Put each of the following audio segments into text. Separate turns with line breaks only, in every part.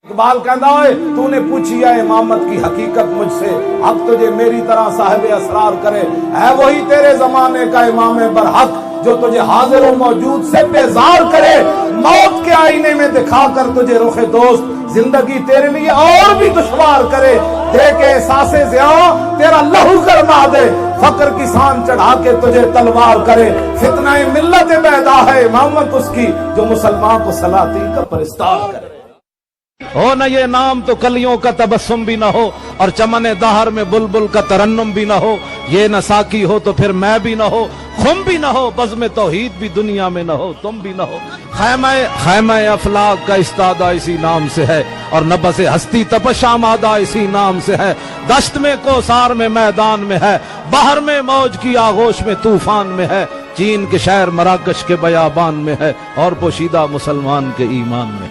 اقبال کہندا ہوئے تو نے پوچھی ہے امامت کی حقیقت مجھ سے، اب تجھے میری طرح صاحب اسرار کرے، ہے وہی تیرے زمانے کا امام برحق جو تجھے حاضر و موجود سے بیزار کرے، موت کے آئینے میں دکھا کر تجھے رخ دوست زندگی تیرے لیے اور بھی دشوار کرے، دے کے احساس زیاں تیرا لہو گرما دے، فقر کی سان چڑھا کے تجھے تلوار کرے، فتنہ ملت بیدا ہے امامت اس کی جو مسلمان کو سلاطین کا پرستار کرے۔ ہو نہ یہ نام تو کلیوں کا تبسم بھی نہ ہو، اور چمن دہر میں بلبل کا ترنم بھی نہ ہو، یہ نہ ساکی ہو تو پھر میں بھی نہ ہو، خم بھی نہ ہو، بزم توحید بھی دنیا میں نہ ہو، تم بھی نہ ہو۔ خیمہ افلاق کا استادہ اسی نام سے ہے، اور نبض ہستی تپش آمادہ اسی نام سے ہے، دشت میں کوثار میں میدان میں ہے، بحر میں موج کی آغوش میں طوفان میں ہے، چین کے شہر مراکش کے بیابان میں ہے، اور پوشیدہ مسلمان کے ایمان میں۔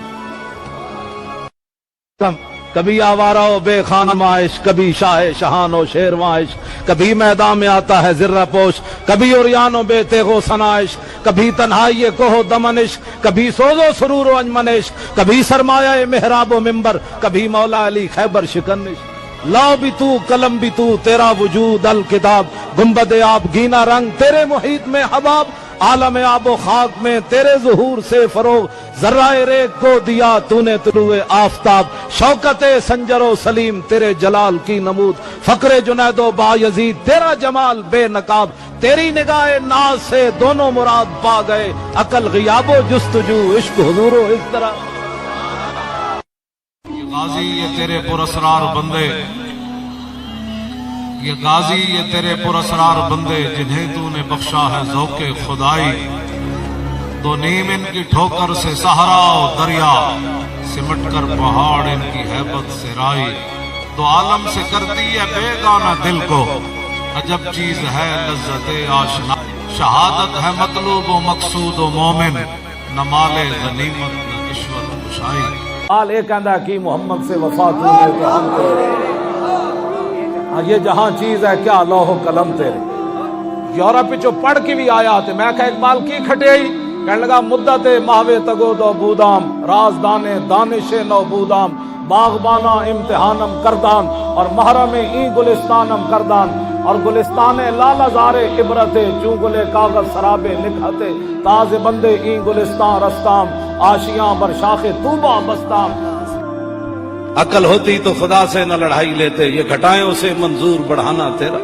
کبھی آوارہ و بے خانم عائش، کبھی شاہ شہان و شیرواں عشق، کبھی میدان میں آتا ہے زرہ پوش، کبھی عریان و بے تیغ و ثنائش، کبھی تنہائی کوہ دمن عشق، کبھی سوز و سرور و انجمن عشق، کبھی سرمایہ محراب و منبر، کبھی مولا علی خیبر شکن عشق۔ لا بھی تو قلم بھی تو، تیرا وجود الکتاب، گنبد آب گینا رنگ تیرے محیط میں حباب، عالم آب و خاک میں تیرے ظہور سے فروغ، ذرہ ریگ کو دیا تو نے طلوع آفتاب، شوکت سنجر و سلیم تیرے جلال کی نمود، فقر جنید و بایزید تیرا جمال بے نقاب، تیری نگاہ ناز سے دونوں مراد پا گئے، عقل غیاب و جستجو عشق حضور و اضطراب۔
یہ غازی یہ تیرے پراسرار بندے، یہ غازی یہ تیرے پراسرار بندے، جنہیں تو نے بخشا ہے ذوق خدائی، دو نیم ان کی ٹھوکر سے صحرا و دریا، سمٹ کر پہاڑ ان کی ہیبت سے رائی، دو عالم سے کرتی ہے بیگانہ دل کو، عجب چیز ہے لذت آشنا، شہادت ہے مطلوب و مقصود و مومن، نہ مال غنیمت نہ رشوت کشائی۔
آل ایک کہندا کہ محمد سے وفا تو نے تو ہم تیرے، یہ جہاں چیز ہے کیا لوح و قلم تیرے۔ یورپ چو پڑھ کے بھی آیا تھے، میں کہا اقبال کی کھٹیئی، کہنے لگا مدت ماہوے تگو دو بودام، راز دانے دانش نو بودام، باغبانہ امتحانم کردان، اور محرم این گلستانم کردان، اور گلستان لال زارے عبرت چون گلے کاغذ سرابے لکھتے، تاز بندے این گلستان رستام، آشیاں بر شاخ طوبہ بستام۔ عقل ہوتی تو خدا سے نہ لڑائی لیتے، یہ گھٹائیں اسے منظور بڑھانا تیرا،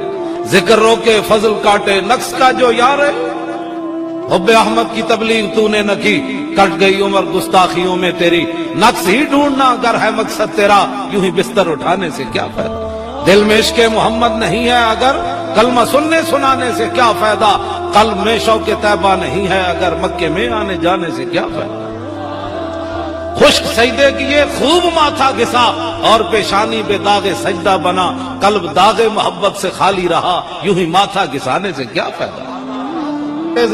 ذکر روکے فضل کاٹے نقص کا جو یار ہے، حب احمد کی تبلیغ تو نے نہ کی، کٹ گئی عمر گستاخیوں میں تیری، نقص ہی ڈھونڈنا اگر ہے مقصد تیرا، یوں ہی بستر اٹھانے سے کیا فائدہ، دل میں عشق محمد نہیں ہے اگر، کلمہ سننے سنانے سے کیا فائدہ، قلب میں شوق طیبہ نہیں ہے اگر، مکے میں آنے جانے سے کیا فائدہ، خشک سجدے کیے خوب ماتھا گھسا، اور پیشانی بے داغ سجدہ بنا، قلب داغ محبت سے خالی رہا، یوں ہی ماتھا گھسانے سے کیا فائدہ،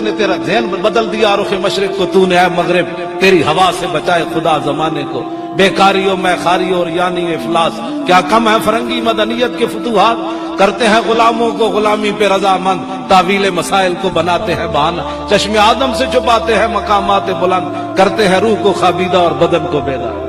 نے تیرا ذہن بدل دیا، رخ مشرق کو تو نے اے مغرب، تیری ہوا سے بچائے خدا زمانے کو، بیکاری و میخاری اور یعنی افلاس، کیا کم ہے فرنگی مدنیت کے فتوحات، کرتے ہیں غلاموں کو غلامی پہ رضامند، تعویل مسائل کو بناتے ہیں بہانہ، چشم آدم سے چھپاتے ہیں مقامات بلند، کرتے ہیں روح کو خابیدہ اور بدن کو بیدار۔